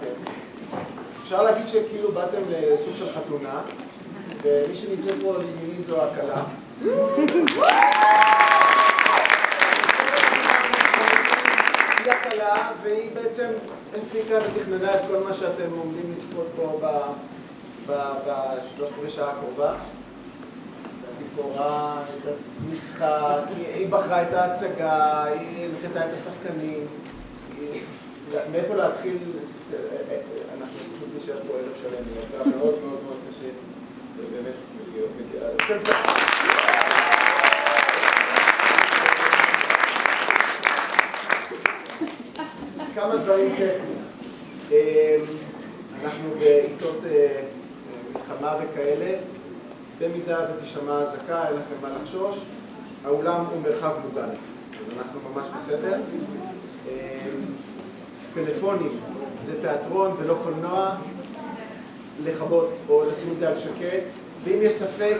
באתם. אפשר להגיד שכאילו באתם לסוג של חתונה, ומי שנמצא פה לימיני זו הכלה. היא הכלה, והיא בעצם הפיקה ותכננה את כל מה שאתם עומדים לצפות פה בשלושת רבעי שעה הקרובה. דיקורה, את המשחק, היא בחרה את ההצגה, היא הנחתה את השחקנים. מאיפה להתחיל? אנחנו פשוט נשאר פה ערב שלם, היא הייתה מאוד מאוד מאוד קשה, ובאמת מגיעה. כמה דברים טכניים. אנחנו בעיתות מלחמה וכאלה, במידה ותשמע אזעקה, אין לכם מה לחשוש, האולם הוא מרחב מוגן, אז אנחנו ממש בסדר. פלאפונים זה תיאטרון ולא קולנוע, לכבות או לשים את זה על שקט, ואם יש ספק,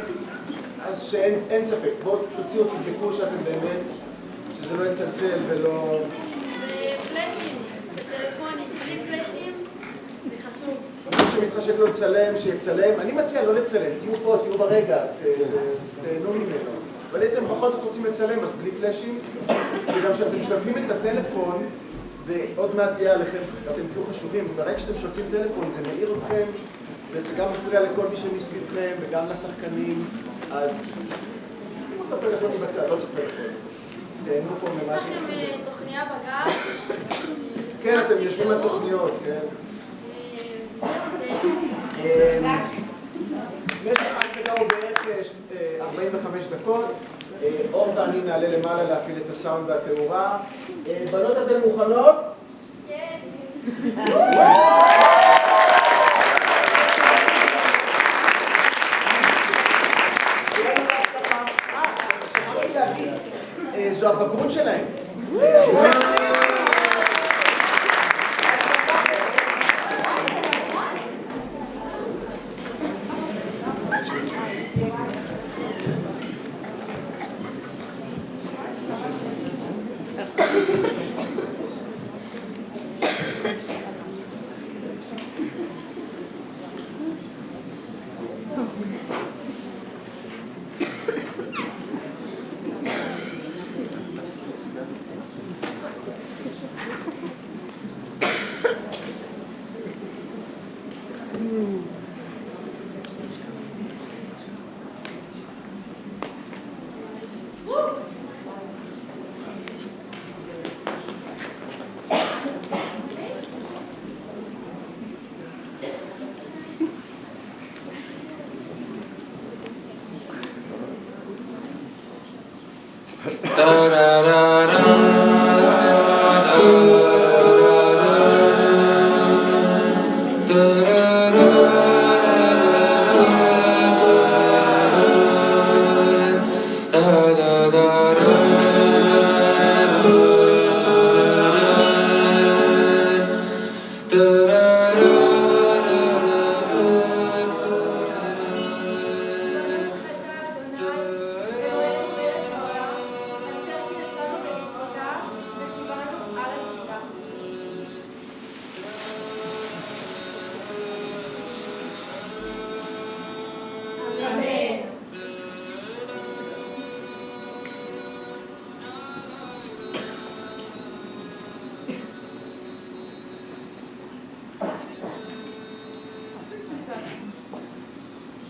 אז שאין ספק, בואו תוציאו, תבדקו שאתם באמת, שזה לא יצלצל ולא... פלאשים, בטלפונים, בלי פלאשים, זה חשוב. מי שמתחשק לו לצלם, שיצלם. אני מציע לא לצלם, תהיו פה, תהיו ברגע, תהנו ממנו. אבל אתם בכל זאת רוצים לצלם, אז בלי פלאשים, וגם שאתם שולפים את הטלפון, ועוד מעט תהיה עליכם, אתם תהיו חשובים, ברגע שאתם שולפים טלפון זה מאיר אתכם, וזה גם מפריע לכל מי שמסביבכם, וגם לשחקנים, אז שימו את הפלאפונים בצד, לא צריך פלאפון. תהנו פה ממש... יש לכם תוכניה בגב? כן, אתם יושבים על תוכניות, כן. יש לך הצגה הוא בערך 45 דקות, אור ואני נעלה למעלה להפעיל את הסאונד והתאורה. בנות, אתן מוכנות? כן. שכחתי להגיד, זו הבגרות שלהם.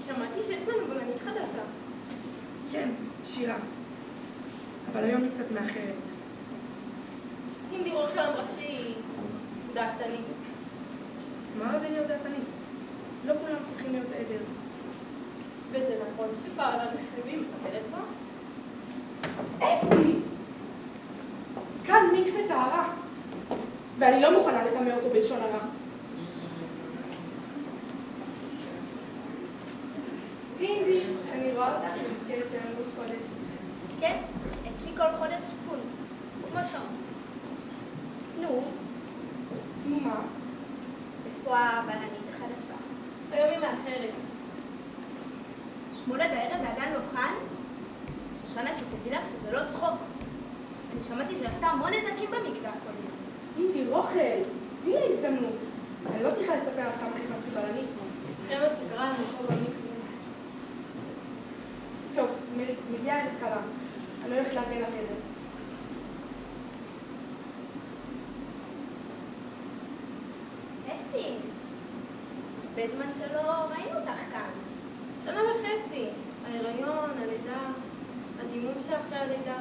שמעתי שיש לנו בלנית חדשה. כן, שירה. אבל היום היא קצת מאחרת. אינדי רוחל אמרה שהיא דעתנית. מה עוד להיות דעתנית? לא כולם צריכים להיות עדר. וזה נכון שבעלה נחלבים מטפלת בה? אסתי! כאן מקווה טהרה. ואני לא מוכנה לטמא אותו בלשון הרע. אינדי, אני רואה אותך במזכרת של ראש חודש. כן, אצלי כל חודש פונט, כמו שעון. נו, מה? איפה הבלנית החדשה? היום היא מאחרת. 8 בערב ועדיין לא כאן? שושנה, שתדעי לך שזה לא צחוק. אני שמעתי שעשתה המון נזקים במקווה הקודם. אינדי, רוכל, תני לי הזדמנות. אני לא לא צריכה לספר לך כמה חיפשתי בלנית. אחרי מה שקרה לנו פה במקווה. טוב, מגיעה איזה קרה. אני הולכת להגן לחדר. אסתי, בזמן שלא ראינו אותך כאן. 1.5 שנה. ההיריון, הלידה, הדימום שאחרי הלידה.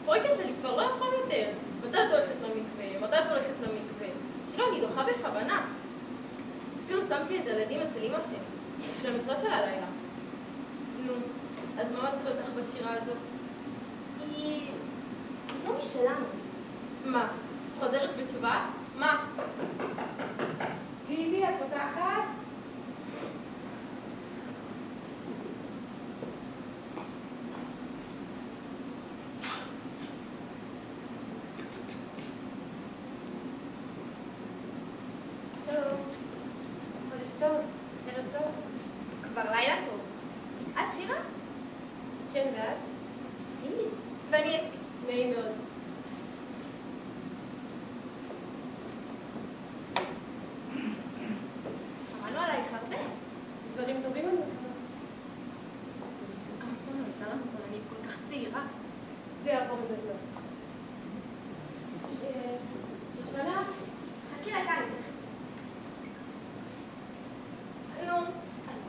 פרויקה שלי כבר לא יכול יותר. מתי את הולכת למקווה? מתי את הולכת למקווה? שלא, אני דוחה בכוונה. אפילו שמתי את הילדים אצל אמא שלי. יש לה מצווה של הלילה. נו, אז מה מתחיל אותך בשירה הזאת? היא לא משלנו. מה? חוזרת בתשובה? מה? לילי, את פותחת? שלום. חודש טוב. ערב טוב. כבר לילה טוב. את שירה? כן, ואת? הנה. ואני אסתי. נעים מאוד. שמענו עלייך הרבה. דברים טובים אני מקווה. נכון, הייתה לנו פולנית כל כך צעירה. זה יעבור בזמן. שושנה? חכי לה כאן. נו,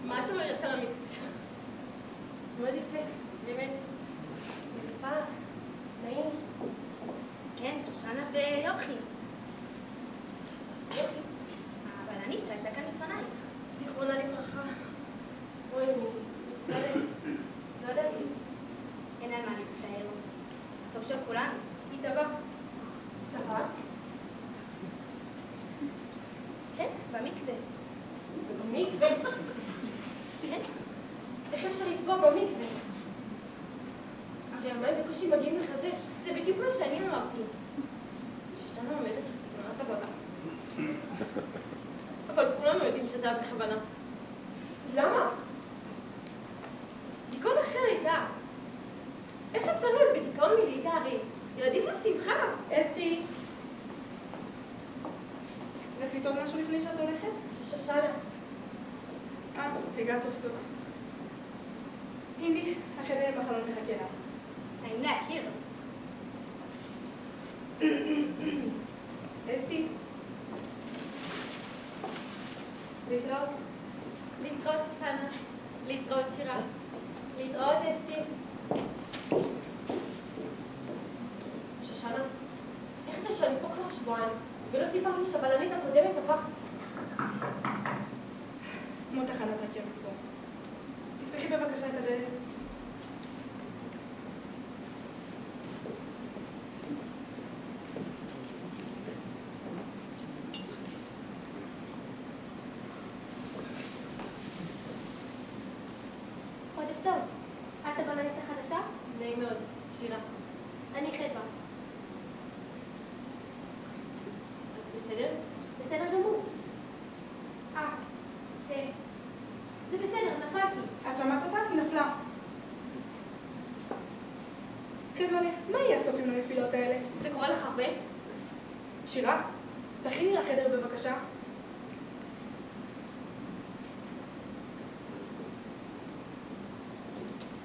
מה את אומרת על המקצוע? מאוד יפה, באמת. מטופה, נעים. כן, שושנה ויוכי. יוכי. הבלנית שהייתה כאן לפנייך. זיכרונה לברכה. אוי, אני מצטערת. לא ידעתי. אין על מה להצטער. הסוף של כולנו. היא טבע. טבע? כן, במקווה. במקווה? כן. איך אפשר לטבוע במקווה? הרי המים בקושי מגיעים לחזה. זה בדיוק מה שאני אמרתי. שושנה עומדת שזו תמונת עבודה. אבל כולנו יודעים שזה היה בכוונה. למה? דיכאון אחרי לידה. איך אפשר להיות בדיכאון מלידה? הרי ילדים זה שמחה. אסתי. רצית עוד משהו לפני שאת הולכת? שושנה. הגעת סוף סוף. הנה, החדר בחלון מחכה לך. נעים להכיר. אסתי. להתראות. להתראות שושנה. להתראות שירה. להתראות אסתי. שושנה, איך זה שאני פה כבר שבועיים ולא סיפרת לי שהבלנית הקודמת עברה? כמו תחנת רכבת פה. תפתחי בבקשה את הדלת. חודש טוב. את הבלנית החדשה? נעים מאוד. שירה. אני חדווה. את בסדר? בסדר גמור. זה בסדר, נפלתי. את שמעת אותה? היא נפלה. חדווה, מה יהיה הסוף עם הנפילות האלה? זה קורה לך הרבה? שירה, תכיני לחדר בבקשה.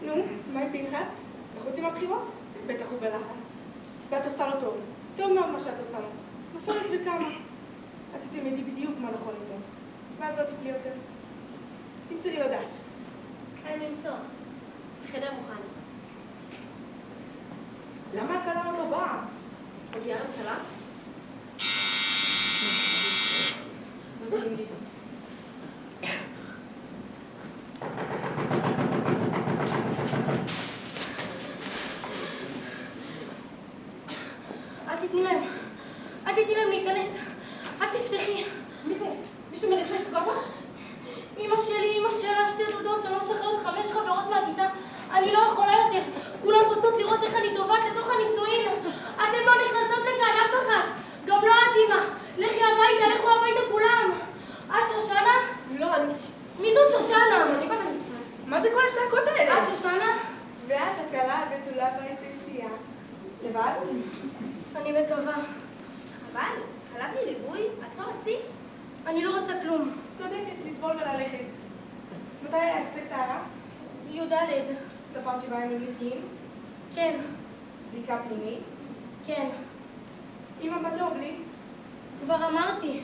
נו, מה עם פנחס? לחוץ עם הבחירות? בטח הוא בלחץ. ואת עושה לו טוב. טוב מאוד מה שאת עושה לו. נופלת וכמה. עד שתלמדי בדיוק מה נכון איתו. ואז לא תפלי יותר. תמסרי לו דש. אני אמסור. החדר מוכן. למה הכלה עוד לא באה? מגיעה למטלה? מדהים לי. אל תתני להם להיכנס. אל תפתחי. מי זה? מישהו מנסה לפגוע בך? אמא שלי, אמא שלה, 2 דודות, 3 אחיות, 5 חברות מהכיתה. אני לא יכולה יותר. כולן רוצות לראות איך אני טובעת לתוך הנישואין. אתן לא נכנסות לכאן, אף אחת. גם לא את, אמא. לכי הביתה, לכו הביתה כולם. את שושנה? לא, אני... מי זאת שושנה? אני בנה מצפה. מה זה כל הצעקות האלה? את שושנה? ואת הכלה הבתולה והיפהפייה. לבד? אני מקווה. חבל, חלב לי ליווי? את לא רצית? אני לא רוצה כלום. צודקת, לטבול וללכת. מתי היה הפסק טהרה? י"ד. ספרת 7 ימים נקיים? כן, בדיקה פנימית? כן. אמא בת לא בלי? כבר אמרתי,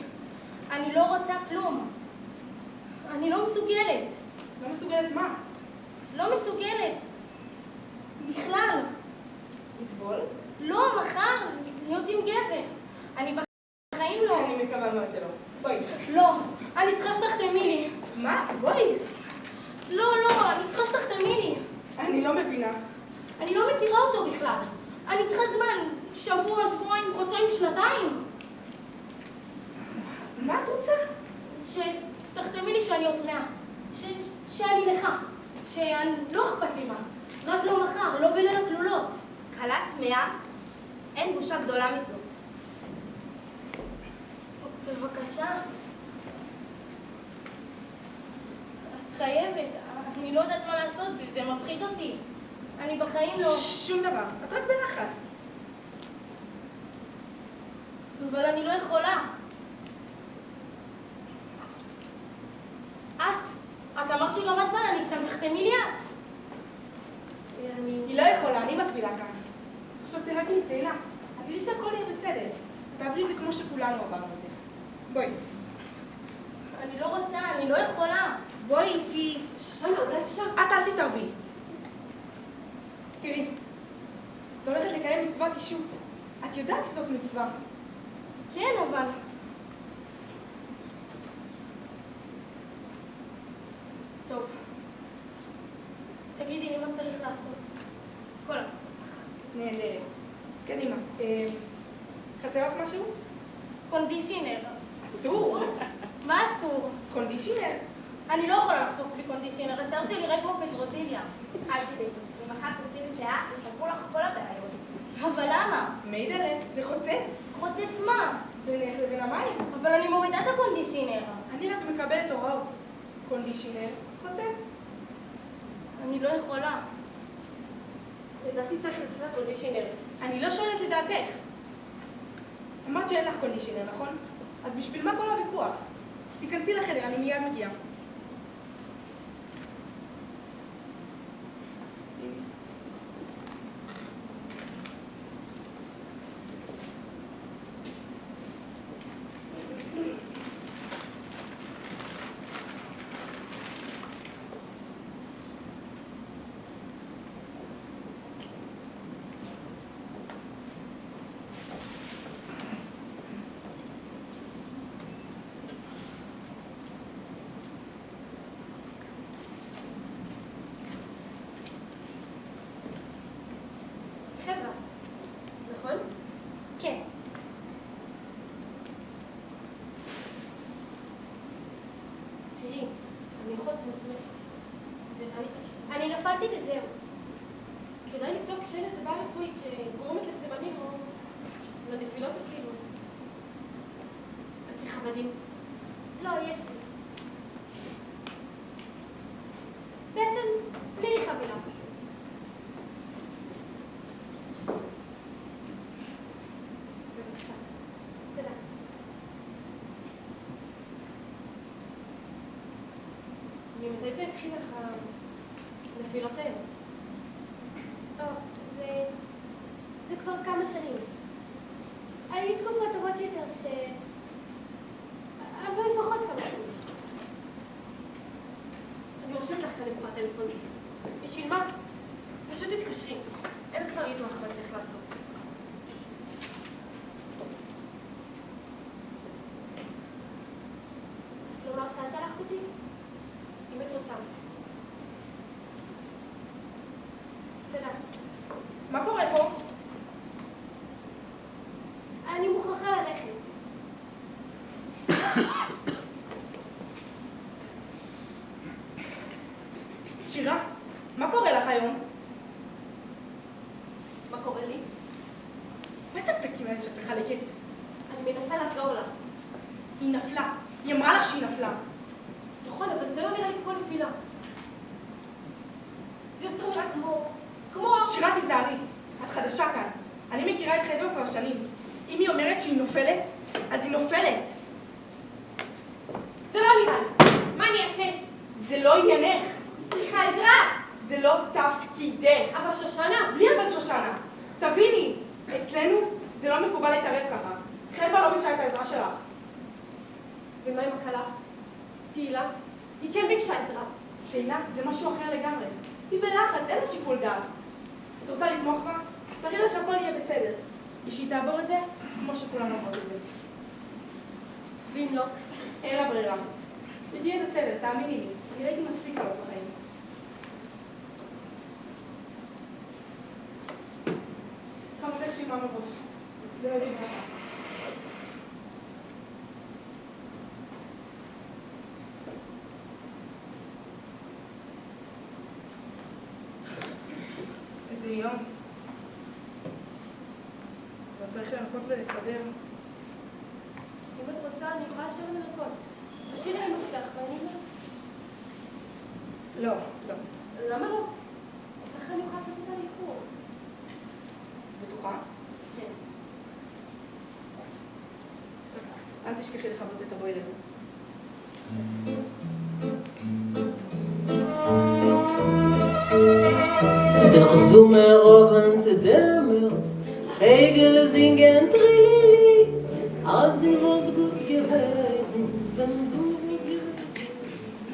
אני לא רוצה כלום. אני לא מסוגלת. לא מסוגלת מה? לא מסוגלת. בכלל. לטבול? לא, מחר, להיות עם גבר. אני בחיים לא. אני מקווה מאוד שלא. בואי. לא, אני צריכה שתחתמי לי. מה? בואי. לא, אני צריכה שתחתמי לי. אני לא מבינה. אני לא מכירה אותו בכלל. אני צריכה זמן, שבוע, שבועיים, חודשיים, שנתיים. מה את רוצה? שתחתמי לי שאני עוד טמאה. שאני לך. לא אכפת לי מה. רק לא מחר, לא בליל הכלולות. כלה טמאה? אין בושה גדולה מזאת. בבקשה. את חייבת. אני לא יודעת מה לעשות, זה מפחיד אותי. אני בחיים לא... שום דבר. את רק בלחץ. אבל אני לא יכולה. את אמרת שגם את בלנית, כאן תחתמי לי את. היא לא יכולה, אני מטבילה כאן. עכשיו תרגלי, תהילה. את תראי שהכל יהיה בסדר. תעברי את זה כמו שכולנו עברנו את זה. בואי. אני לא רוצה, אני לא יכולה. בואי איתי. שושנה, אולי אפשר? את אל תתערבי. תראי, את הולכת לקיים מצוות אישות. את יודעת שזאת מצווה. כן, אבל... טוב. תגידי, מה צריך לעשות? כל הכבוד. נהדרת. קדימה. חסר לך משהו? קונדישיונר. אסור. מה אסור? קונדישיונר. אני לא יכולה לחשוף בלי קונדישיונר. השיער שלי ריק כמו פטרוזיליה. אל תדאגי, אם אחת תשימי פאה, יפתרו לך כל הבעיות. אבל למה? מיידלה, זה חוצץ. חוצץ מה? בינך לבין המים. אבל אני מורידה את הקונדישיונר. אני רק מקבלת הוראות. קונדישיונר, חוצץ. אני לא יכולה. לדעתי צריך לתת קונדישיונר. אני לא שואלת לדעתך. אמרת שאין לך קונדישיונר, נכון? אז בשביל מה כל הוויכוח? תיכנסי לחדר, אני מיד מגיעה. חבר'ה, נכון? כן. תראי, אני אחות מוסמכת. אני נפלתי וזהו. כדאי לבדוק שאין איזה בעיה רפואית שגורמת לסימנים או לנפילות אפילו. את צריכה בדים? לא, יש לי. בעצם, תני לי חבילה. בבקשה. תודה. ממתי זה התחיל לך נפילות האלה? זה כבר כמה שנים. היו תקופות טובות יותר אבל לפחות כמה שנים. אני רושמת לך כאן מספר טלפוני. בשביל מה? פשוט תתקשרי. הם כבר ידעו מה צריך לעשות. כלומר שאת שלחת אותי? אם את רוצה. תודה. מה קורה פה? אני מוכרחה ללכת. שירה, מה קורה לך היום? מה קורה לי? מה זה הפתקים האלה שאת מחלקת? אני מנסה לעזור לך. היא נפלה. היא אמרה לך שהיא נפלה. נכון, אבל זה לא נראה לי כמו נפילה. זה יותר נראה כמו... שירה, תיזהרי. את חדשה כאן. אני מכירה את חדווה כבר שנים. אם היא אומרת שהיא נופלת, אז היא נופלת. זה לא עניינך. צריכה עזרה! זה לא תפקידך. אבל שושנה! בלי אבל שושנה. תביני, אצלנו זה לא מקובל להתערב ככה. חדווה לא ביקשה את העזרה שלך. ומה עם הכלה? תהילה? היא כן ביקשה עזרה. תהילה, זה משהו אחר לגמרי. היא בלחץ, אין לה שיקול דעת. את רוצה לתמוך בה? תראי לה שהכל יהיה בסדר. ושהיא תעבור את זה כמו שכולנו עוברות את זה. ואם לא? אין לה ברירה. ותהיה בסדר, תאמיני לי. אני ראיתי מספיק עלות בחיים. חמודך שימה מראש. זה מדהים ככה. איזה יום. לא צריך לנקות ולסדר. אם את רוצה, אני יכולה לשבת לנקות. תשאירי לי מפתח ואני לא. לא, לא. למה לא? איך אני יכולה לעשות את האיחור? בטוחה? כן. אל תשכחי לכבות את הבוילר. Der Sommerofen zerdämmert, Vögel singen Trilili, als die Welt gut gewesen, wenn du es gewesen.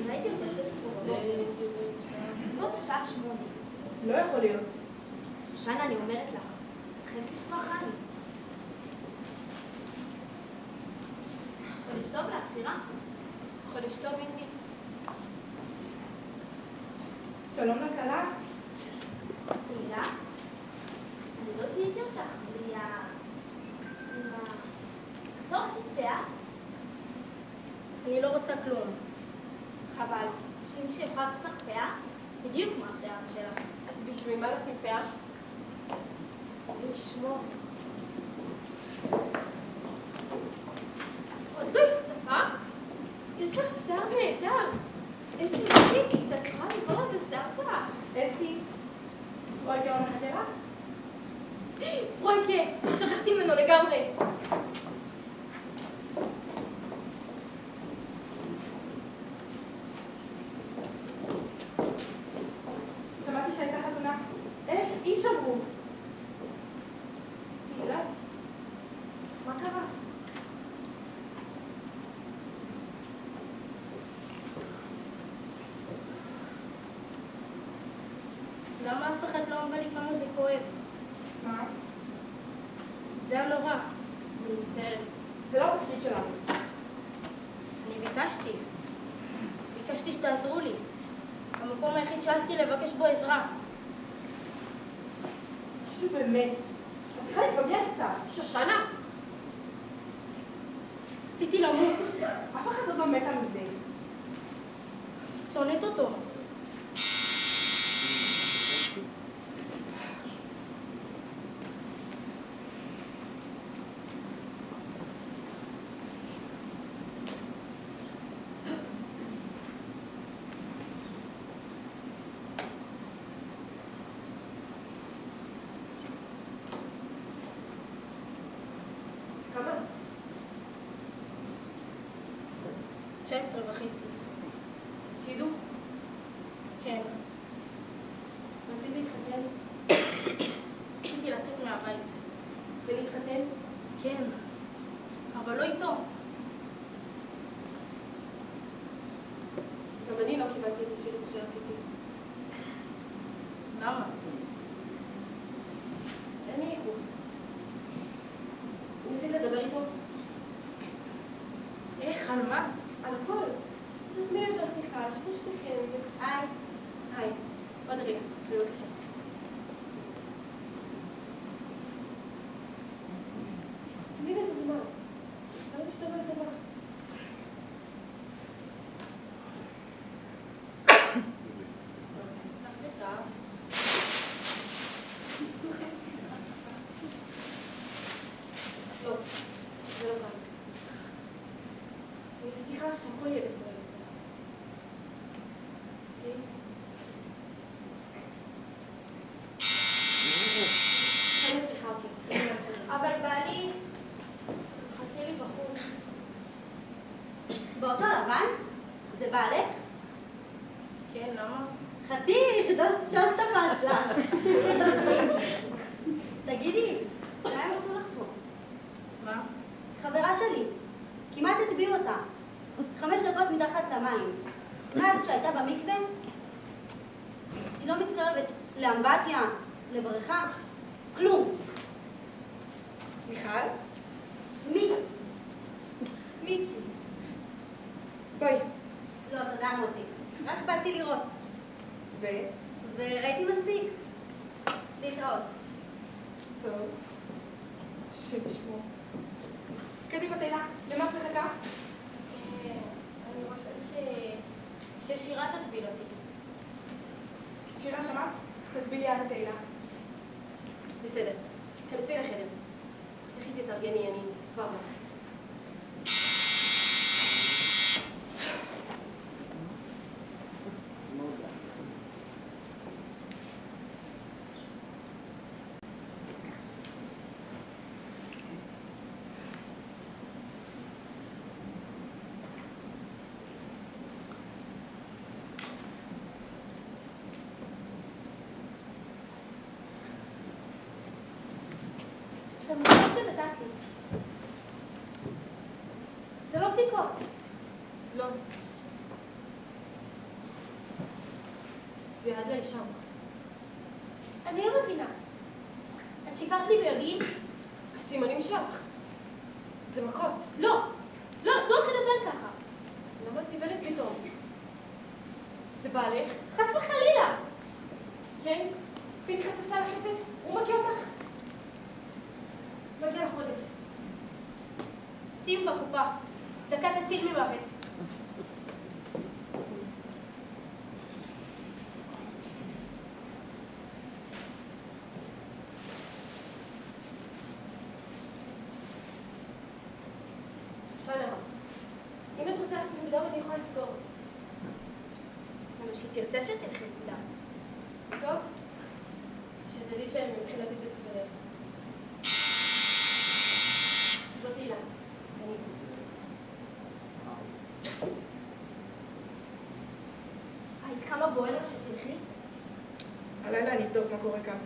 ראיתי אותה לצאת בבוקר. בסביבות השעה 8. לא יכול להיות. שושנה, אני אומרת לך, את חייבת לפתוח עין. חודש טוב לך, שירה? חודש טוב, אינדי. שלום לכלה. תהילה? אני לא זיהיתי אותך בלי את לא רצית פאה? אני לא רוצה כלום. חבל. יש לי מישהו יכול לעשות לך פאה? בדיוק כמו השיער שלה. אז בשביל מה לשים פאה? לשמור. עוד לא הסתפה? יש לך שיער נהדר. יש לי מספיק שאת יכולה לבוא את השיער שלך. אסתי, פרויקה לא מחכה לך? פרויקה, שכחתי ממנו לגמרי. שמעתי שהייתה חתונה. 1,000 איש אמרו. תהילה, מה קרה? למה אף אחד לא אמר לי כמה זה כואב? מה? זה היה נורא. אני מצטערת. זה לא התפקיד שלנו. אני ביקשתי שתעזרו לי. המקום היחיד שעזתי לבקש בו עזרה. פשוט באמת. את צריכה להתבגר קצת. שושנה! רציתי למות. אף אחד עוד לא מתה מזה. שונאת אותו. כמה? 19:30. שידוך? כן. רציתי להתחתן. רציתי לצאת מהבית. ולהתחתן? כן. אבל לא איתו. גם אני לא קיבלתי את השידוך שרציתי. למה? אין לי ייחוס. ניסית לדבר איתו? איך? על מה? על הכל. תזמיני אותו שיחה, שבו שניכם ו... היי. עוד רגע, בבקשה. תני לי את הזמן. אני שטובה לטובה. לא, זה לא כאן. אני מבטיחה לך שהכל יהיה בסדר. אוקיי? אני צריכה אותי. אבל בעלי... מחכה לי בחוץ. באותו לבן? זה בעלך? כן, למה? חתיך, das ש"ס תפסת לה. תגידי, מה הם עשו לך פה? מה? חברה שלי, כמעט הטביעו אותה. 5 דקות מתחת למים. מאז שהייתה במקווה, היא לא מתקרבת לאמבטיה, לבריכה, כלום. מיכל? מי? מיקי. בואי. לא, תודה מוטי. רק באתי לראות. ו? וראיתי מספיק. להתראות. טוב. שבשמו. קדימה תהילה, למה את מחכה? אני רוצה ששירה תטביל אותי. שירה, שמעת? תטבילי יד התהילה. בסדר, כנסי לחדר. לכי תתארגני, אני כבר בא. את המוצר שנתת לי. זה לא בדיקות. לא. זה יד לאישה. אני לא מבינה. את שיקרת לי ביודעין? הסימנים שלך. זה מכות. לא. לא, אסור לך לדבר ככה. למה את נבלת פתאום? זה בעלך? חס וחלילה. כן? פנחס עשה לך את זה? הוא מכה אותך? מגיע לך עודף. שים בקופה. צדקה תציל ממוות. שושנה, אם את רוצה ללכת מוקדם אני יכולה לסגור. אבל שהיא תרצה שתלכי מוקדם. טוב? שתדעי שמבחינתי זה בסדר. זאת הילה. אני היית כמה בוער לה שתלכי? הלילה אני אבדוק מה קורה כאן.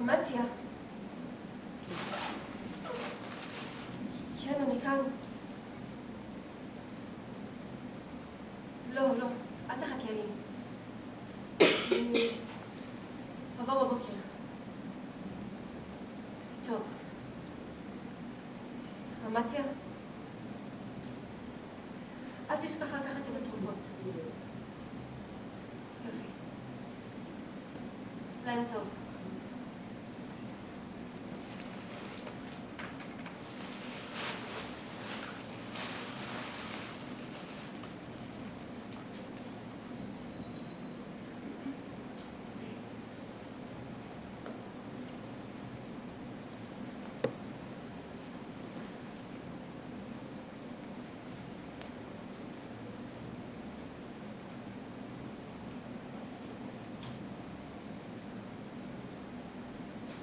אמציה. כן, אני כאן. לא, לא, אל תחכי לי. אני אבוא בבוקר. טוב. אמציה? אל תשכח לקחת את התרופות. יופי. לילה טוב.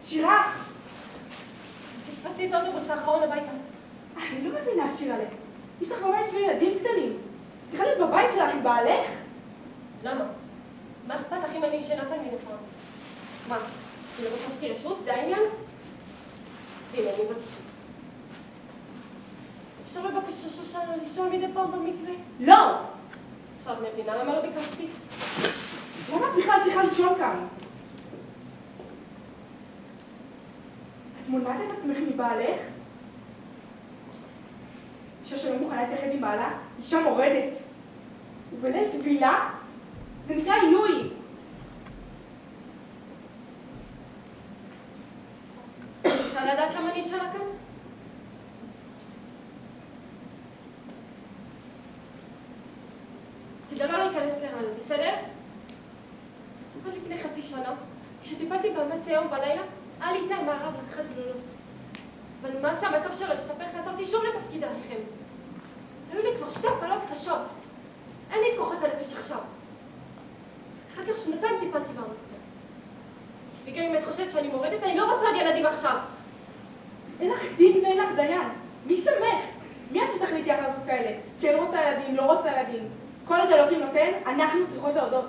שירה! תתפסי את האוטובוס האחרון הביתה. אני לא מבינה, שירה. יש לך בבית שלי ילדים קטנים. צריכה להיות בבית שלך עם בעלך? למה? מה אכפת לך אם אני ישנה כאן מנפרד? מה? אני לא בקשתי רשות? זה העניין? הנה, אני מבקשת. אפשר בבקשה שושנה לישון מדי פעם במקווה? לא! עכשיו את מבינה למה לא ביקשתי? למה את בכלל צריכה לישון כאן? את מונעת את עצמך מבעלך? אישה שלא מוכנה להתייחד עם בעלה, אישה מורדת. ובליל טבילה, זה נקרא עינוי. שלה כאן? כדי לא להיכנס לרן, בסדר? אבל לפני חצי שנה, כשטיפלתי באמת היום בלילה, היה לי היתר מהרב לקחת גלולות. אבל מאז שהמצב שלו השתפר, חזרתי שוב לתפקיד הלחם. היו לי כבר 2 הפלות קשות. אין לי את כוחות הנפש עכשיו. אחר כך 2 טיפלתי במצב. וגם אם את חושבת שאני מורדת, אני לא רוצה עוד ילדים עכשיו. אין לך דין ואין לך דיין. מי סמך? מי את שתחליטי החלטות כאלה? כן רוצה ילדים, לא רוצה ילדים. כל עוד אלוקים נותן, אנחנו צריכות להודות.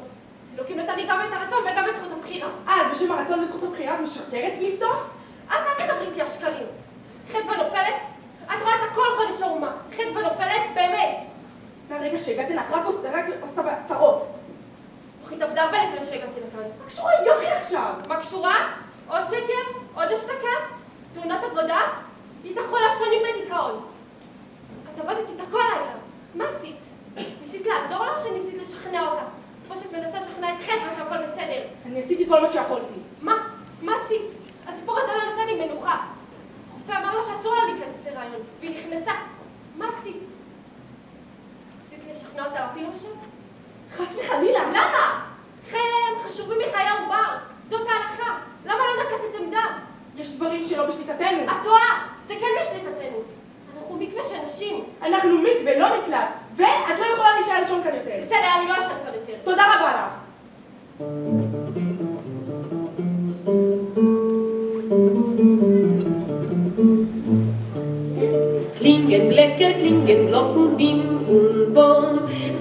אלוקים נתן לי גם את הרצון וגם את זכות הבחירה. אז בשם הרצון וזכות הבחירה את משקרת בלי סוף? את אל תדברי איתי על שקרים. חטא ונופלת? את רואה את הכל חודש ערומה. חטא ונופלת באמת. מהרגע שהגעתי לך, רק עושה צרות. אך התאבדה הרבה לפני שהגעתי לכאן. מה קשורה יוכי עכשיו? מה קשורה? עוד שקר? עוד השתקה? תאונת עבודה? היא הייתה חולה שנים בדיכאון. את עבדת איתה כל לילה. מה עשית? ניסית לעזור לה או שניסית לשכנע אותה? כמו שאת מנסה לשכנע את חטא ושהכל בסדר. אני עשיתי כל מה שיכולתי. מה? מה עשית? הסיפור הזה לא נתן לי מנוחה. הרופא אמר לה שאסור לה להיכנס להיריון, והיא נכנסה. מה עשית? ניסית לשכנע אותה אפילו ראשון? חס וחלילה. למה? חיי הם חשובים מחיי העובר. זאת ההלכה. למה לא נקטת עמדה? יש דברים שלא בשליטתנו. את טועה. זה כן בשליטתנו. אנחנו מקווה של נשים. אנחנו מקווה, לא מקלט. ואת לא יכולה להישאר לישון כאן יותר. בסדר, אני לא אשת כאן יותר. תודה רבה לך. Klingen Glöckner, klingen Glocken, bim und bom.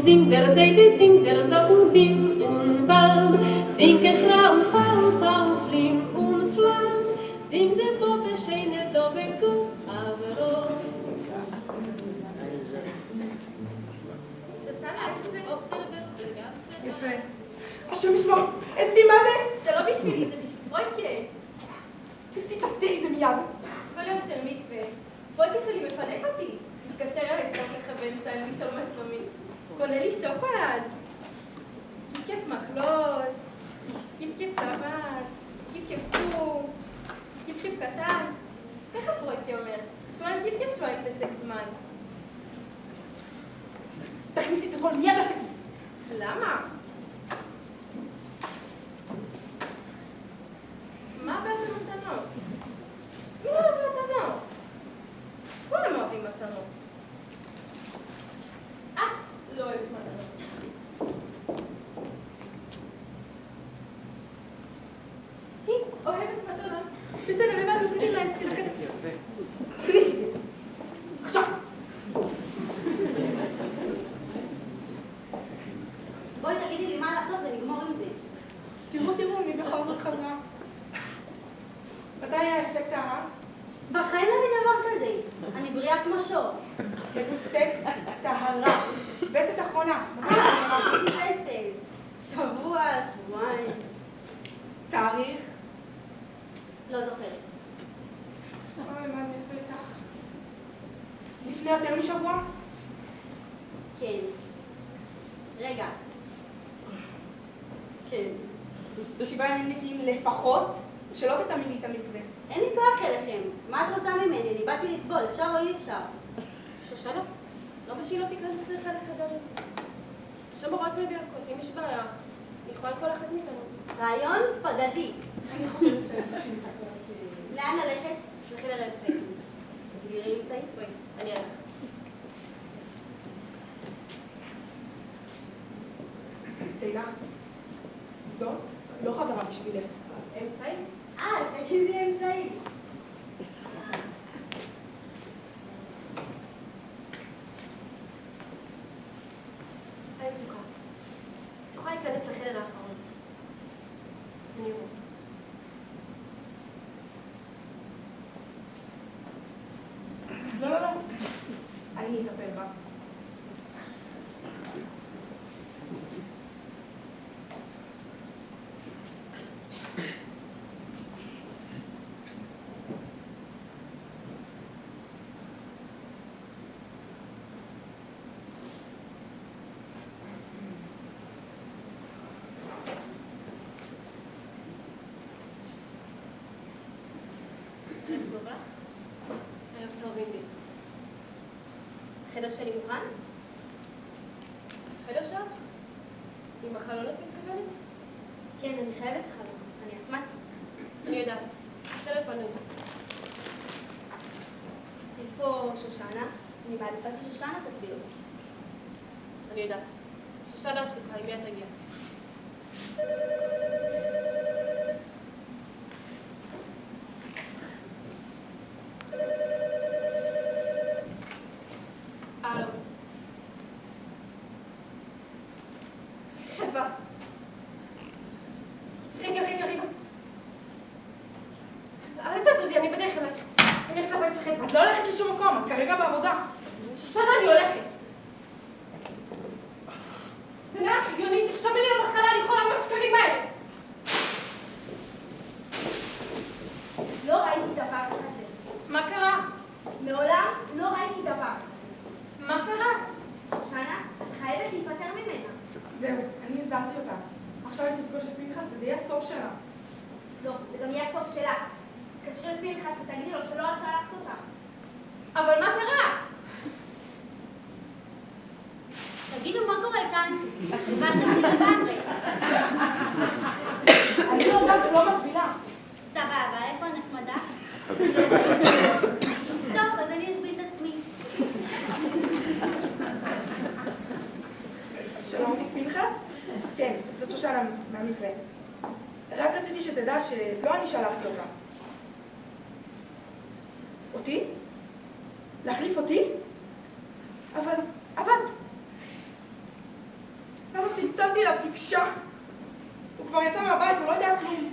Singt der Seide, singt der Socken, bim und bam. Singt der Strahlen, fall, fall, flim und flam. Singt der Poppe, scheine Dobeku, aber יפה. השם ישמור. אסתי, מה זה? זה לא בשבילי, זה בשביל פרויקה. אסתי, תסתירי את זה מיד. כל יום של מקווה. פרויקה שלי מפנק אותי. מתקשר אליי סתם ככה באמצע עם לשאול מה שלומי. קונה לי שוקולד. כיף מקלות. כיף טבעת. כיף פור. כיף קטן. ככה פרויקה אומר. שבועיים כיף שבועיים פסק זמן. תכניסי את הכל מיד לשקית. למה? מה הבעיה במתנות? מי לא אוהב מתנות? כולם אוהבים מתנות. את לא אוהבת מתנות. היא אוהבת מתנות. בסדר, הבנו, תני לה, אסתי, לכן. תכניסי את זה. עכשיו. בואי תגידי לי מה לעשות ונגמור עם זה. תראו, מי בכל זאת חזרה. מתי היה הפסק טהרה? בחיים לא לי דבר כזה. אני בריאה כמו שור. הפסק טהרה. וסת אחרונה. אמרתי וסת. שבוע, שבועיים. תאריך. לא זוכרת. אוי, מה אני אעשה איתך? לפני יותר משבוע? כן. רגע. כן. 7 ימים נקיים לפחות, שלא תטמאי לי את המקווה. אין לי כוח אליכם. מה את רוצה ממני? אני באתי לטבול. אפשר או אי אפשר? שושנה, למה שהיא לא תיכנס לאחד החדרים? שם הוראות מדויקות, אם יש בעיה, היא יכולה כל אחת מאיתנו. רעיון פגזי. אני חושבת שאני לאן ללכת? לכי לראה אמצעי. תגדירי אמצעי? בואי, אני אראה לך. תהילה, זאת לא חברה בשבילך. אמצעי? תגידי אמצעי. היי מתוקה. את יכולה להיכנס לחדר האחרון. אני אראה. לא. אני אטפל בה. החדר שלי מוכן? החדר שלך? עם החלון את מתכוונת? כן, אני חייבת חלום. אני אסמטית. אני יודעת. טלפון לי. איפה שושנה? אני מעדיפה ששושנה תקביל אותי. אני יודעת. שושנה עסוקה, עם מי את תגיע? הלו. חדווה. רגע. אל תזוזי, אני בדרך אלייך. אני הולכת לבית של חדווה. את לא הולכת לשום מקום, את כרגע בעבודה. שושנה, אני הולכת. זה נראה הגיוני, תחשבי לי על מחלה, אני יכולה ממש שקרים האלה. לא ראיתי דבר כזה. מה קרה? מעולם לא ראיתי דבר. מה קרה? שושנה, את חייבת להיפטר ממנה. זהו, אני הזמתי אותה. עכשיו היא תפגוש את פנחס וזה יהיה הסוף שלה. לא, זה גם יהיה הסוף שלך. תתקשרי לפנחס ותגידי לו שלא את שלחת אותה. אבל מה קרה? תגידו, מה קורה כאן? מה שאתם לגמרי. אני יודעת, לא מקבילה. סבבה, איפה הנחמדה? טוב, אז אני אסביר את עצמי. שלום, פנחס? כן, זאת שושנה מהמקרה. רק רציתי שתדע שלא אני שלחתי אותה. אותי? להחליף אותי? אבל... למה צלצלתי אליו טיפשה? הוא כבר יצא מהבית, הוא לא יודע כלום.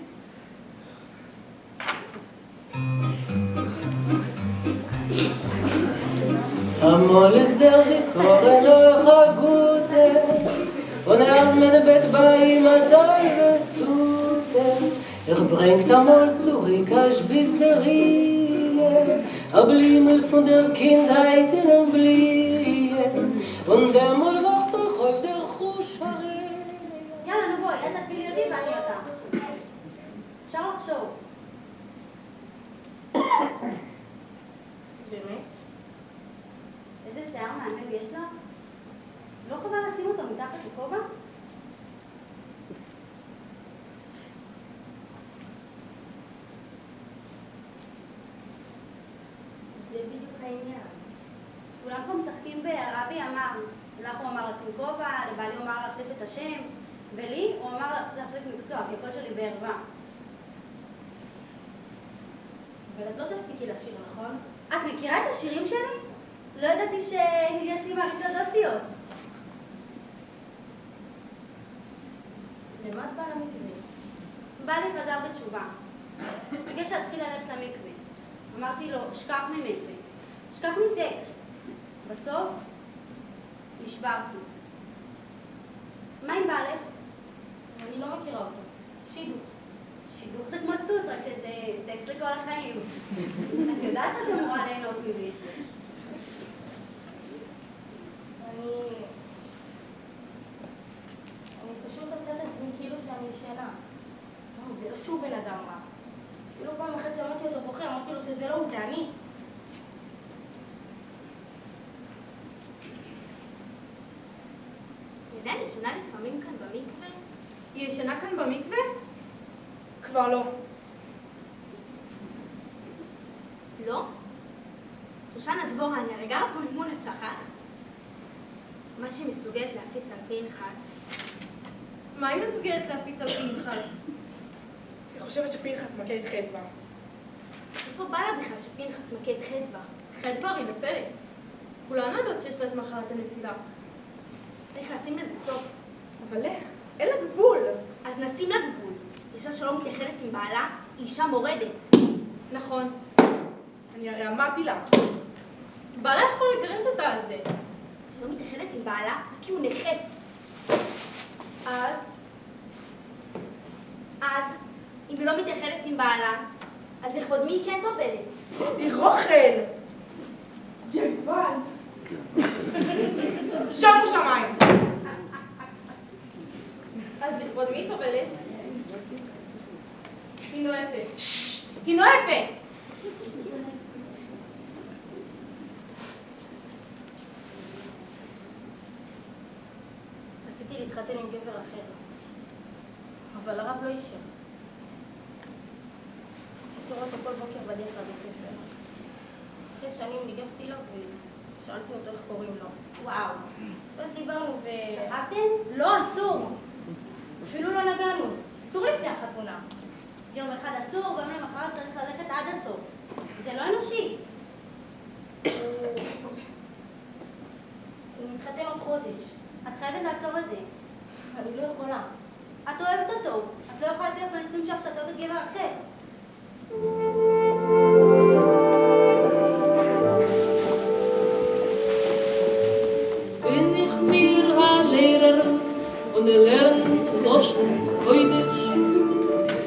Amol ist der Sikore durch a Gute und mit Bet bei ma teure Tute bringt amol zurück as bis der Rie a Blimmel von der Kindheit in dem Blie und der Mol wacht auf der Chushare יאללה, נו בואי, את תפילי אותי ואני אותה. אפשר לחשוב. באמת? איזה שיער מעניין יש לך? לא חבל לשים אותו מתחת לכובע? זה בדיוק העניין. כולם פה משחקים ברבי אמר. לך הוא אמר לשים כובע, לבעלי הוא אמר להחליף את השם, ולי הוא אמר להחליף מקצוע, כי הקול שלי בערווה. אבל את לא תפסיקי לשיר, נכון? את מכירה את השירים שלי? לא ידעתי שיש לי מעריצות דתיות. למה את באה למקווה? בא לי חזר בתשובה. בגלל שהתחיל ללכת למקווה. אמרתי לו, שכח ממקווה. שכח מסקס. בסוף, נשברתי. מה עם בעלך? אני לא מכירה אותו. שידוך. שידוך זה כמו סטוץ, רק שזה סקס לכל החיים. את יודעת שאת אמורה ליהנות מזה. אני פשוט עושה את עצמי כאילו שאני ישנה. לא, זה לא שהוא בן אדם רע. אפילו פעם אחת שמעתי אותו בוכה, אמרתי לו שזה לא הוא, זה אני. עדיין ישנה לפעמים כאן במקווה? היא ישנה כאן במקווה? כבר לא. לא. שושנה דבורה, אני רגע פה ממול את שכחת. מה שהיא מסוגלת להפיץ על פנחס. מה היא מסוגלת להפיץ על פנחס? אני חושבת שפנחס מכה את חדווה. איפה בא לה בכלל שפנחס מכה את חדווה? חדווה היא בפלא. כולן יודעות שיש לה את מחלת הנפילה. צריך לשים לזה סוף. אבל איך? אין לה גבול. אז נשים לה גבול. אישה שלא מתייחדת עם בעלה, היא אישה מורדת. נכון. אני הרי אמרתי לה. בעלה יכול לגרש אותה על זה. לא מתייחדת עם בעלה, רק כי הוא נכה. אז, אם היא לא מתייחדת עם בעלה, אז לכבוד מי היא כן טובלת? תירוכל! גבל! שומו שמיים! אז לכבוד מי היא טובלת? היא נואפת. היא נואפת! אבל הרב לא אישר. הייתי רואה אותו כל בוקר בדרך לבית ספר. אחרי שנים ניגשתי לו ושאלתי אותו איך קוראים לו. וואו. אז דיברנו ו... שכבתם? לא, אסור. אפילו לא נגענו. אסור לפני החתונה. יום אחד אסור, ויום אחר צריך ללכת עד הסוף. זה לא אנושי. הוא מתחתן עוד חודש. את חייבת לעצור את זה. אני לא יכולה. את אוהבת אותו. את לא יכולה לצליח בנישואים שלך שאת אוהבת גבר אחר. Bin ich mir a Lehrer und lern loschen Koidisch.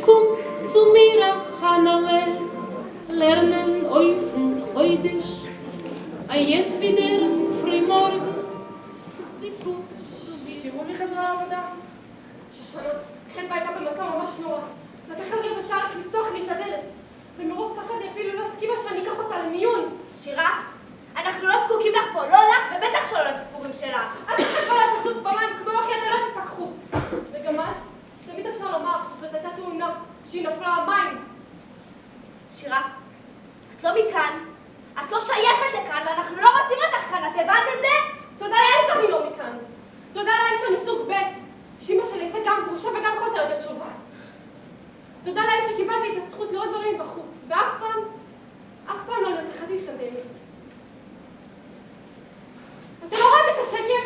Kommt zu mir a Hanale, lernen öfen Koidisch. A jet wieder frühmorgen, sie kommt zu mir. תראו מי חזרה לעבודה. שושנה, חטא הייתה במצב ממש נורא. לקח לי רבע שעה רק לפתוח לי את הדלת. ומרוב פחד היא אפילו לא הסכימה שאני אקח אותה למיון. שירה, אנחנו לא זקוקים לך פה, לא לך ובטח שלא לסיפורים שלך. את יכולה לזוז במים כמו אחי הדלת תתפקחו. וגם אז, תמיד אפשר לומר שזאת הייתה תאונה, שהיא נפלה למים. שירה, את לא מכאן, את לא שייכת לכאן ואנחנו לא רוצים אותך כאן, את הבנת את זה? תודה לאל שאני לא מכאן. תודה לאל שאני סוג ב', שאמא שלי הייתה גם גרושה וגם חוזרת בתשובה. תודה לאל שקיבלתי את הזכות לראות דברים בחוץ, ואף פעם לא להיות אחד איתכם באמת. אתה לא רואה את השקר,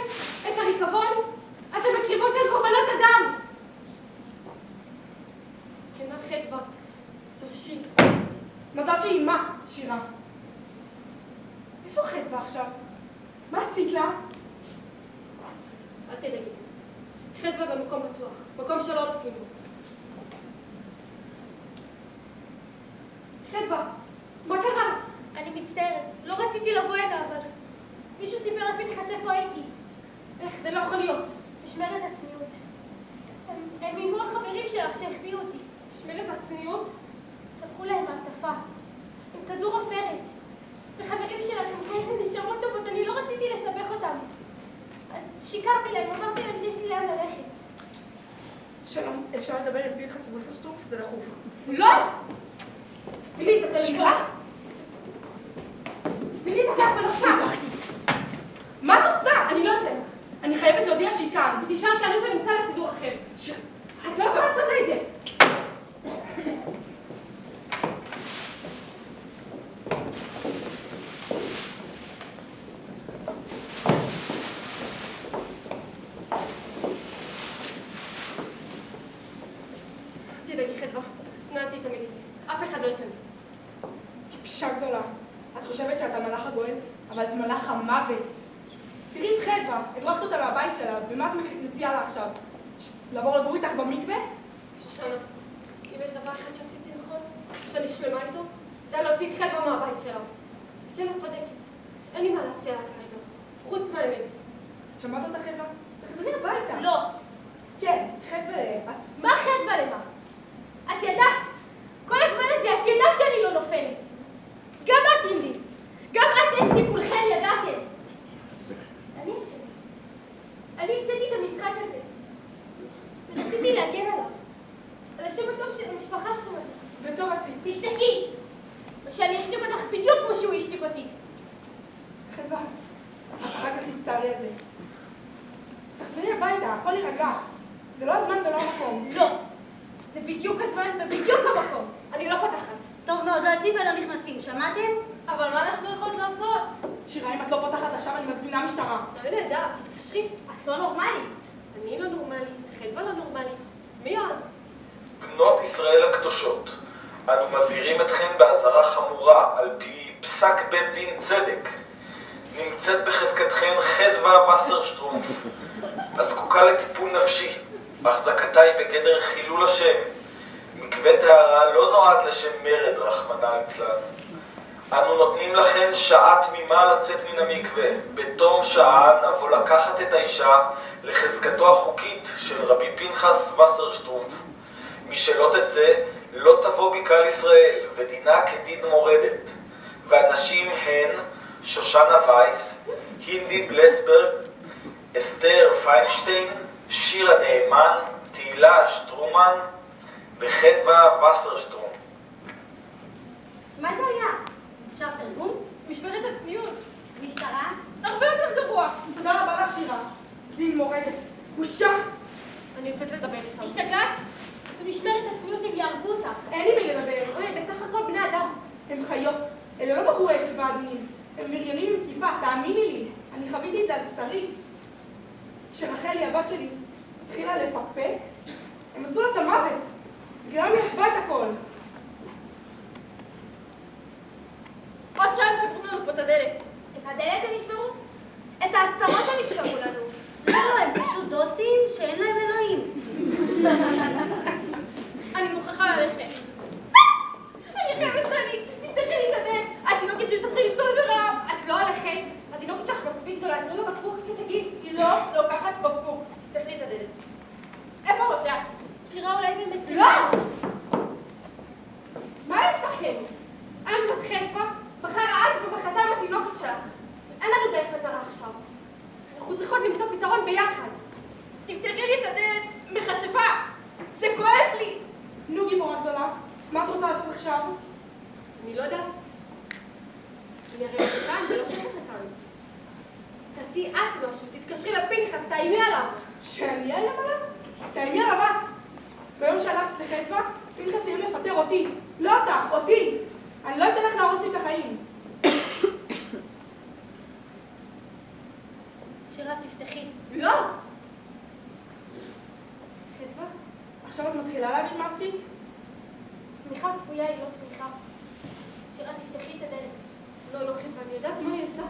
את הריקבון? אתם מקריבות כאן קורבנות אדם. זקנה חדווה, סושי. מזל שהיא מה, שירה? איפה חדווה עכשיו? מה עשית לה? אל תדאגי. חדווה במקום בטוח, מקום שלא נופלים בו. חדווה, מה קרה? אני מצטערת, לא רציתי לבוא הנה אבל מישהו סיפר לפנחס איפה הייתי. איך זה לא יכול להיות? משמרת הצניעות. הם אימו החברים שלך שהחביאו אותי. משמרת הצניעות? שלחו להם מעטפה עם כדור עופרת. וחברים שלך הם נשארות טובות, אני לא רציתי לסבך אותם. אז שיקרתי להם, אמרתי להם שיש לי לאן ללכת. שלום, אפשר לדבר עם פנחס וסרשטרום? זה דחוף. לא! תבילי את הטלפון. שירה? תבילי את הטלפון עכשיו! מה את עושה? אני לא אתן לך. אני חייבת להודיע שהיא כאן. ותשאל כאן עוד שנמצא לסידור אחר. שירה. את לא יכולה לעשות לי את זה. תדאגי חדווה, נעתי את המילים. אף אחד לא ייכנס. טיפשה גדולה. את חושבת שאת המלאך הגואל, אבל את מלאך המוות. תראי את חדווה, הברחת אותה מהבית שלה, ומה את מציעה לה עכשיו? לעבור לגור איתך במקווה? שושנה, אם יש דבר אחד שעשיתי נכון, שאני שלמה איתו, זה היה להוציא את חדווה מהבית שלה. כן, את צודקת. אין לי מה להציע לה כרגע, חוץ מהאמת. שמעת אותה חדווה? תחזרי הביתה. לא. כן, חדווה, את... מה חדווה למה? את ידעת. כל הזמן הזה את ידעת שאני לא נופלת. גם את ינדי. גם את אסתי כולכן ידעתם. אני אשם. אני המצאתי את המשחק הזה. ורציתי להגן עליו. על השם הטוב של המשפחה שלנו. וטוב עשית. תשתקי. או שאני אשתיק אותך בדיוק כמו שהוא ישתיק אותי. חדווה, את אחר כך תצטערי על זה. תחזרי הביתה, הכל יירגע. זה לא הזמן ולא המקום. לא. זה בדיוק הזמן ובדיוק המקום. אני לא פותחת. טוב מאוד, לא יוצאים ולא נכנסים, שמעתם? אבל מה אנחנו יכולות לעשות? שירה, אם את לא פותחת עכשיו אני מזמינה משטרה. אני יודעת, תתקשרי. את לא נורמלית. אני לא נורמלית, חדווה לא נורמלית. מי עוד? בנות ישראל הקדושות, אנו מזהירים אתכן באזהרה חמורה על פי פסק בית דין צדק. נמצאת בחזקתכן חדווה וסרשטרום, הזקוקה לטיפול נפשי. החזקתה היא בגדר חילול השם. מקווה טהרה לא נועד לשם מרד, רחמנא ליצלן. אנו נותנים לכן שעה תמימה לצאת מן המקווה. בתום שעה נבוא לקחת את האישה לחזקתו החוקית של רבי פנחס וסרשטרום. מי שלא תצא, לא תבוא בקהל ישראל, ודינה כדין מורדת. והנשים הן שושנה וייס, הינדי בלצברג, אסתר פיינשטיין, שירה נאמן, תהילה הילה שטרומן וחדווה וסרשטרום. מה זה היה? אפשר תרגום? משמרת הצניעות. משטרה? הרבה יותר גרוע. תודה רבה לך, שירה. דין מורדת. בושה! אני יוצאת לדבר איתך. השתגעת? במשמרת הצניעות הם יהרגו אותך. אין לי מי לדבר. אוי, בסך הכל בני אדם. הם חיות. אלה לא בחורי ישיבה אדומים. הם בריונים עם כיפה, תאמיני לי. אני חוויתי את זה על בשרי. כשרחלי, הבת שלי, התחילה לפקפק, הם עשו לה את המוות. וגם היא עזבה את הכל. עוד שעה הם שפרו לנו פה את הדלת. את הדלת הם ישמרו? את העצמות הם ישמרו לנו. לא, הם פשוט דוסים שאין להם אלוהים. אני מוכרחה ללכת. אני חייבת שאני, תפתחי לי את הדלת. התינוקת שלי תתחיל לפתור ברעב. את לא הולכת. התינוקת שלך מספיק גדולה. תנו לו בקבוק שתגיד. היא לא לוקחת בקבוק. תפתחי את הדלת. איפה המפתח? שירה אולי באמת... לא! מה יש לכם? היום זאת חדווה, מחר את ובחתם התינוקת שלך. אין לנו דרך חזרה עכשיו. אנחנו צריכות למצוא פתרון ביחד. תפתחי לי את הדלת מכשפה. זה כואב לי. נו, גיבורה גדולה, מה את רוצה לעשות עכשיו? אני לא יודעת. אני הרי כאן ולא שייכת לכאן. תעשי את משהו, תתקשרי לפנחס, תאיימי עליו. שאני אאיים עליו? תאיימי עליו את. ביום שהלכת לחדווה, פנחס איים לפטר אותי. לא אותך, אותי. אני לא אתן לך להרוס לי את החיים. שירה, תפתחי. לא! חדווה? עכשיו את מתחילה להבין מה עשית? תמיכה כפויה היא לא תמיכה. שירה, תפתחי את הדלת. לא, לא חדווה, אני יודעת מה היא עושה.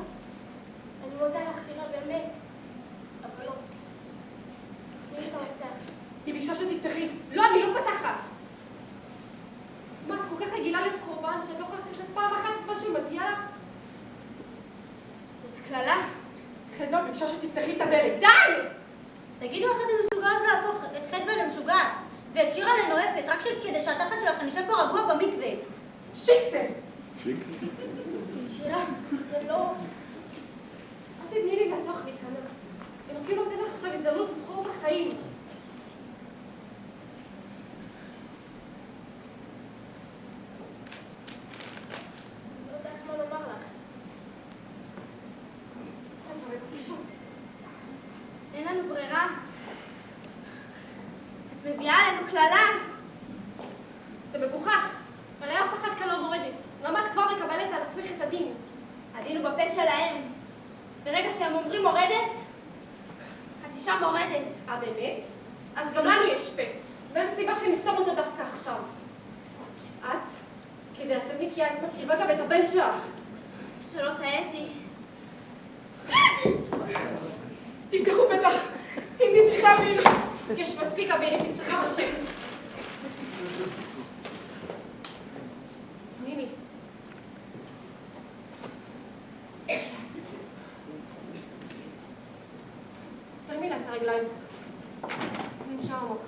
אני מודה לך, שירה, באמת. אבל לא. תני לי את המפתח. היא ביקשה שתפתחי. לא, אני לא פתחת. מה, את כל כך רגילה להיות קורבן שאת לא יכולה לתת פעם אחת את מה שמגיע לך? זאת קללה. חדווה ביקשה שתפתחי את הדלת. די! תגידו איך אתם מסוגלות להפוך את חדווה למשוגעת ואת שירה לנואפת, רק כדי שהתחת שלך נשב פה רגוע במקווה. שיקסטר! שירה, זה לא... אל תתני לי לעזור לך להיכנע. אלוקים נותן לך עכשיו הזדמנות לבחור בחיים. אני לא יודעת מה לומר לך. בבקשה. אין לנו ברירה. את מביאה עלינו קללה. זה מגוחך. הרי אף אחד כאן לא מורדת. למה את כבר מקבלת על עצמך את הדין? הדין הוא בפה שלהם. ברגע שהם אומרים מורדת, את אישה מורדת. באמת? אז גם לנו יש פה. ואין סיבה שנסתום אותו דווקא עכשיו. את, כדי הצדניקייה, את מקריבה גם את הבן שלך. שלא תעזי. תפתחו פתח! אינדי צריכה אוויר! יש מספיק אוויר, היא תצטרך בשקט. מימי. תרמי לה את הרגליים. ננשאר עמוק.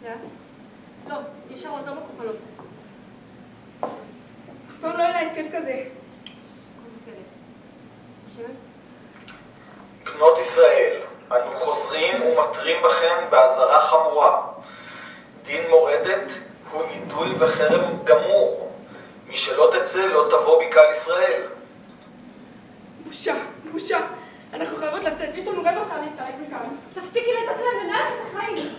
לאט? לא, ישרות, לא מקופלות. אף פעם לא היה לה התקף כזה. הכל בסדר. יושבת? בנות ישראל, אנו חוזרים ומתרים בכם באזהרה חמורה. דין מורדת הוא נידוי וחרם גמור. מי שלא תצא לא תבוא בקהל ישראל. בושה, בושה. אנחנו חייבות לצאת, יש לנו רבע שעה להסתלק מכאן. תפסיקי לתת להם לנהל את החיים.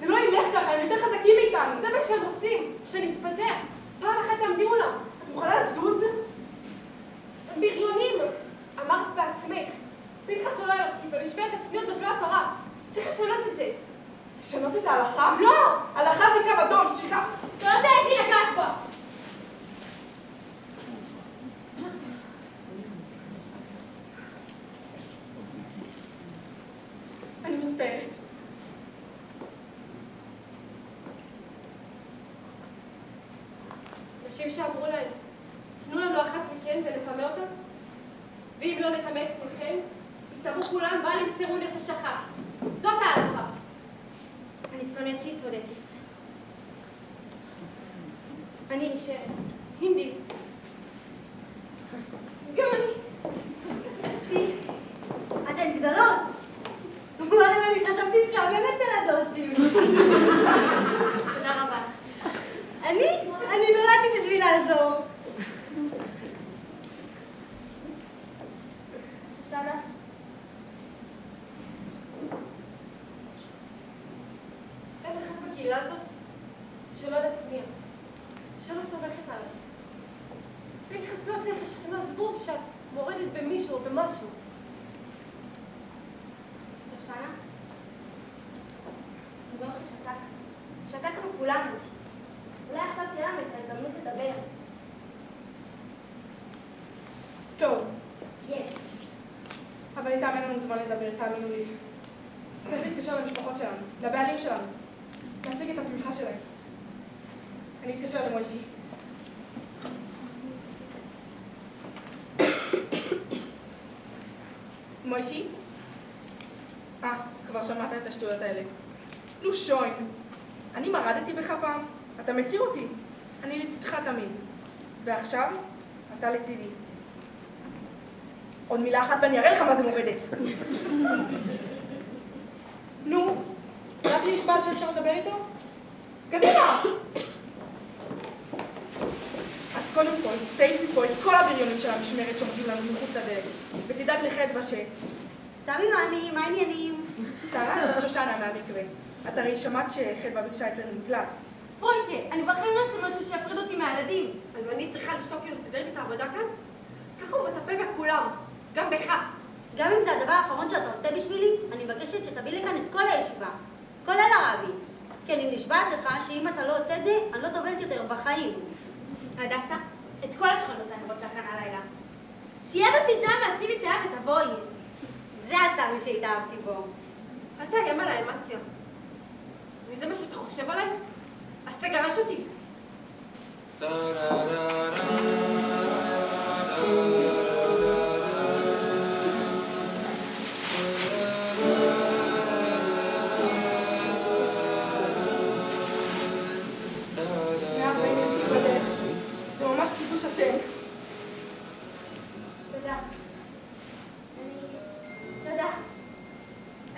זה לא ילך ככה, הם יותר חזקים מאיתנו. זה מה שהם רוצים, שנתפזר. פעם אחת תעמדי מולם. את מוכנה לזוז? הם בריונים. אמרת בעצמך. פנחס הוא לא אלוקי, ומשמרת הצניעות זאת לא התורה. צריך לשנות את זה. לשנות את ההלכה? לא! הלכה זה קו אדום, שירה. שלא תעזי לגעת בה. אני מצטערת. נשים שאמרו להם, תנו לנו אחת מכן ונטמא אותה, ואם לא נטמא את כולכם, יטמאו כולם בל ימסרו נפש אחת. זאת ההלכה. אני שונאת שהיא צודקת. אני נשארת. הינדי. גם אני. אסתי. אתן גדולות. וואלה, אני חשבתי משעמם אצל הדוסים. הקהילה הזאת, שלא יודעת מי, שלא סומכת עליי. פנחס לא צריך לשכנע, עזבו שאת מורדת במישהו או במשהו. שושנה? ברוך שתק. שתקנו כולנו. אולי עכשיו תהיה לנו את ההזדמנות לדבר. טוב, יש. אבל איתם אין לנו זמן לדבר, תאמינו לי. צריך להתקשר למשפחות שלנו, לבעלים שלנו, להשיג את התמיכה שלהם. אני אתקשר למוישי. מוישי? כבר שמעת את השטויות האלה. נו שוין, אני מרדתי בך פעם? אתה מכיר אותי. אני לצדך תמיד. ועכשיו, אתה לצידי. עוד מילה אחת ואני אראה לך מה זה מורדת. נו, רק לי יש בעל שאפשר לדבר איתו? קדימה! אז קודם כל, תעיף מפה את כל הבריונים של המשמרת שעומדים לנו מחוץ לדלת, ותדאג לחדווה ש... סמי מאמי, מה העניינים? שרה, זאת שושנה מהמקווה. את הרי שמעת שחדווה ביקשה אצלנו מקלט. פרויקה, אני בחיים לא אעשה משהו שיפריד אותי מהילדים. אז אני צריכה לשתוק כי הוא סידר לי את העבודה כאן? ככה הוא מטפל בכולם, גם בך. גם אם זה הדבר האחרון שאתה עושה בשבילי, אני מבקשת שתביא לכאן את כל הישיבה, כולל הרבי. כי אני נשבעת לך שאם אתה לא עושה את זה, אני לא טובלת יותר בחיים. הדסה, את כל השכונות אני רוצה כאן הלילה. שיהיה בפיג'מה, שימי פאה ותבואי. זה הסמי שהתאהבתי בו. אל תאיים על האמציה. וזה מה שאתה חושב עליי? אז תגרש אותי. זה ממש קידוש השם. תודה. תודה.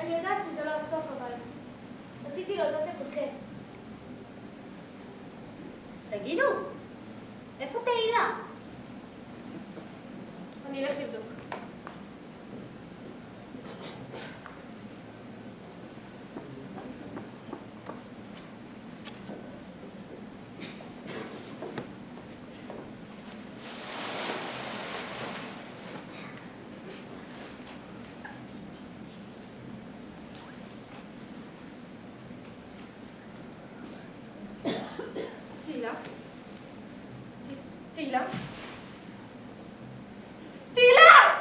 אני יודעת שזה לא הסוף, אבל רציתי להודות לכולכם. תגידו, איפה תהילה? אני אלך לבדוק. תהילה? תהילה!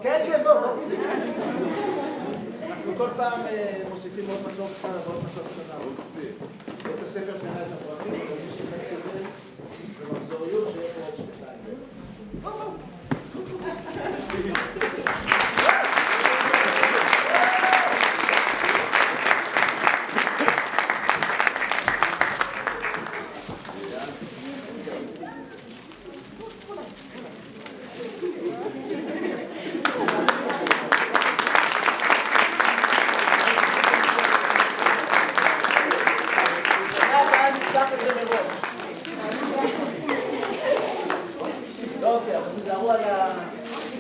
כן, בוא. אנחנו כל פעם מוסיפים עוד מסורת קטנה ועוד מסורת קטנה. את הספר קנה את הפרטים, אבל מי שחלק את זה מחזוריות שיהיה פה עוד שנתיים. בוא.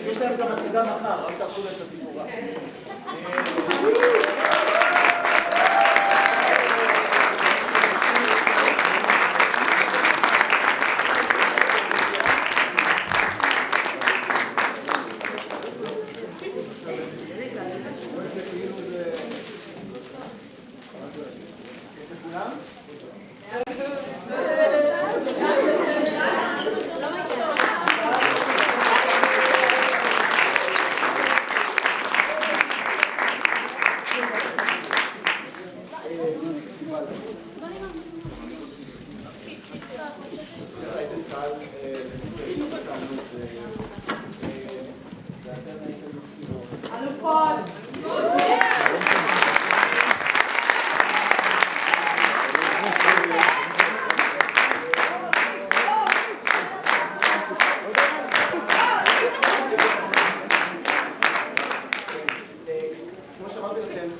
יש להם גם הצגה מחר, אל תרשו להם את הדיבורה.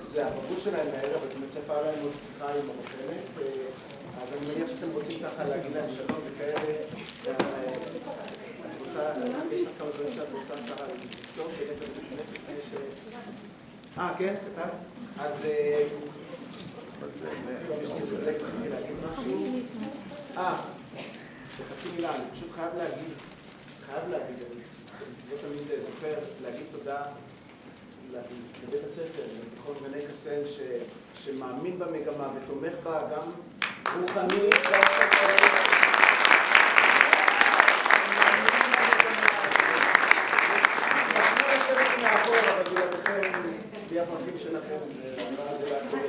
זה הבגרות שלהם מהערב, אז מצפה להם עוד שיחה עם הרופנת. אז אני מניח שאתם רוצים ככה להגיד להם שלום וכאלה. אני רוצה, יש לך כמה דברים שאת רוצה, שרה, לכתוב, כדי כזה בצמק לפני ש... כן, כתב? אז... יש לי איזה בלק, רציתי להגיד משהו. בחצי מילה, אני פשוט חייב להגיד, אני לא תמיד זוכר, להגיד תודה לבית הספר, לתיכון בני קסם, שמאמין במגמה ותומך בה גם רוחנית, גם כלכלית. אנחנו לשבת מאחור, אבל בלעדיכם, בלי הפרקים שלכם, זה להקורא.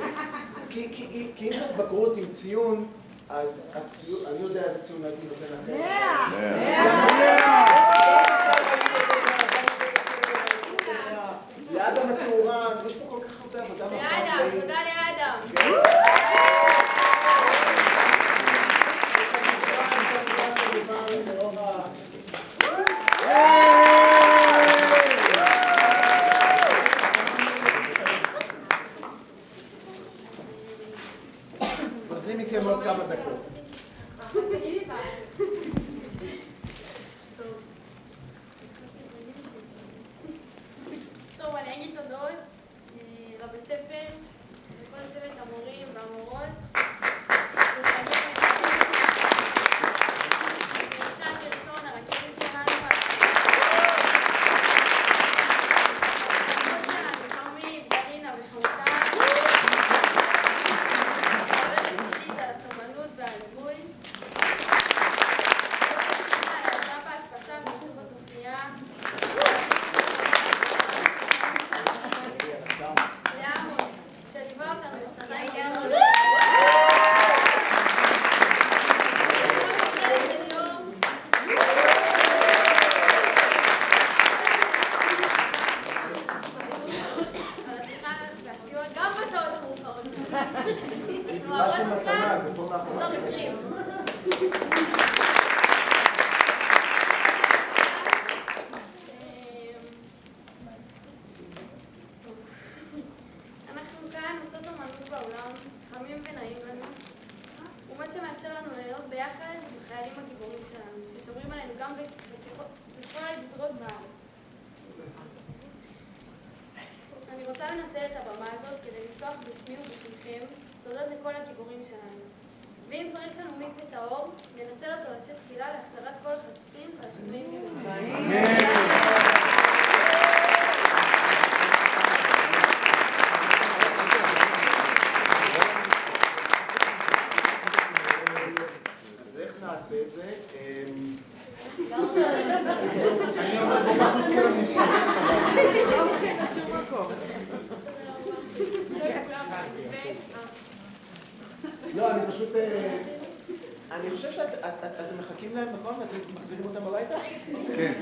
כי אם זאת בגרות עם ציון, אז אני יודע איזה ציון הייתי נותן לכם. לאדם התאורה, יש פה כל כך הרבה עבודה מפת. לאדם, תודה לאדם. מזנים מכם עוד כמה דקות. טוב, אני אגיד תודות לבית ספר, לכל צוות המורים והמורות. אחד ראשון, הרכזת שלנו, הרשות שלנו, חמית, דלינה וחמותה. העובדת אישית על הסבלנות והליווי. העבודה בהדפסה ועיצוב התוכניה. לעמוס, שליווה אותנו בשנתיים הראשונות. על התמיכה והסיוע, גם בשעות המאוחרות. משהו מתנה, זה פה מאחורי. לא מקרים. אנחנו כאן עושות אמנות בעולם, חמים ונעים לנו, ומה שמאפשר לנו להיות ביחד עם החיילים הגיבורים שלנו, ששומרים עלינו גם בכל הגזרות בארץ. אני רוצה לנצל את הבמה הזאת כדי לשלוח בשמי ובשמכם תודות לכל הגיבורים שלנו. ואם כבר יש לנו מקווה טהור, ננצל אותו לשאת תפילה להחזרת כל החטופים והשבויים במדינה. אז איך נעשה את זה? אני ממש פחות כאילו נשמע. לא, אני פשוט... אני חושב שאתם מחכים להם, נכון? אתם מחזירים אותם הביתה? כן.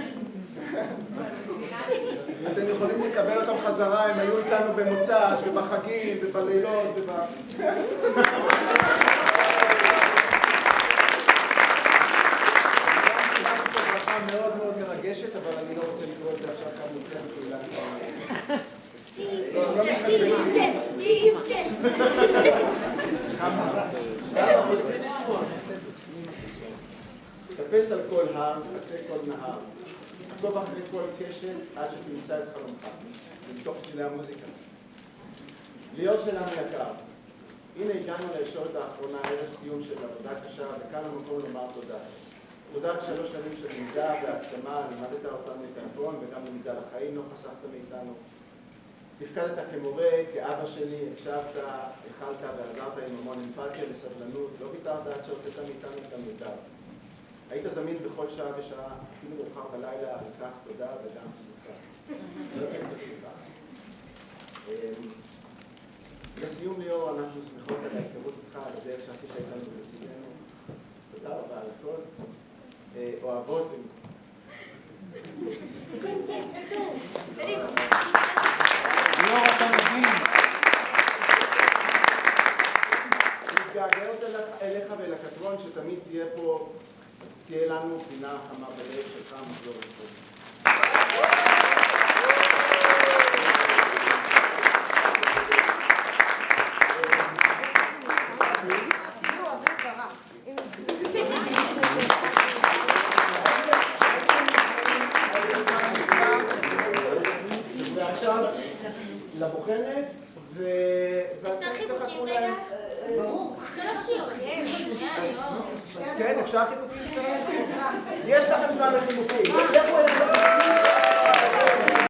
אתם יכולים לקבל אותם חזרה, הם היו איתנו במוצ"ש ובחגים ובלילות וב... מאוד מאוד מרגשת, אבל אני לא רוצה לקרוא את זה עכשיו כאן מוכן פעולה. לא מתחשב. תטפס על כל הר, תחצה כל נהר. תעקוב אחרי כל קשת עד שתמצא את חלומך, מתוך צלילי המוזיקה. ליאור שלנו יקר, הנה הגענו לישורת האחרונה, ערב סיום של עבודה קשה, וכאן המקום לומר תודה. תודה על 3 שנים של לימדה והעצמה, לימדת אותנו מתיאטרון וגם למידה לחיים, לא חסכת מאיתנו. תפקדת כמורה, כאבא שלי, הקשבת, הכלת ועזרת עם המון אמפתיה וסבלנות, לא ויתרת עד שהוצאת מאיתנו את המיטב. היית זמין בכל שעה ושעה, אפילו מאוחר בלילה, על כך תודה וגם סליחה. לא צריך בסליחה. לסיום ליאור, אנחנו שמחות על ההיכרות איתך, על הדרך שעשית איתנו בצדנו. תודה רבה על הכל. אוהבות. ליאור, אתה מבין. מתגעגעות אליך ולקטרון שתמיד תהיה פה, תהיה לנו פינה חמה בלב שלך, מחזור לספורט. ועכשיו לבוחנת אפשר חיבוקים רגע? ברור. 3 שניות. כן, אפשר חיבוקים? יש לכם זמן לחיבוקים.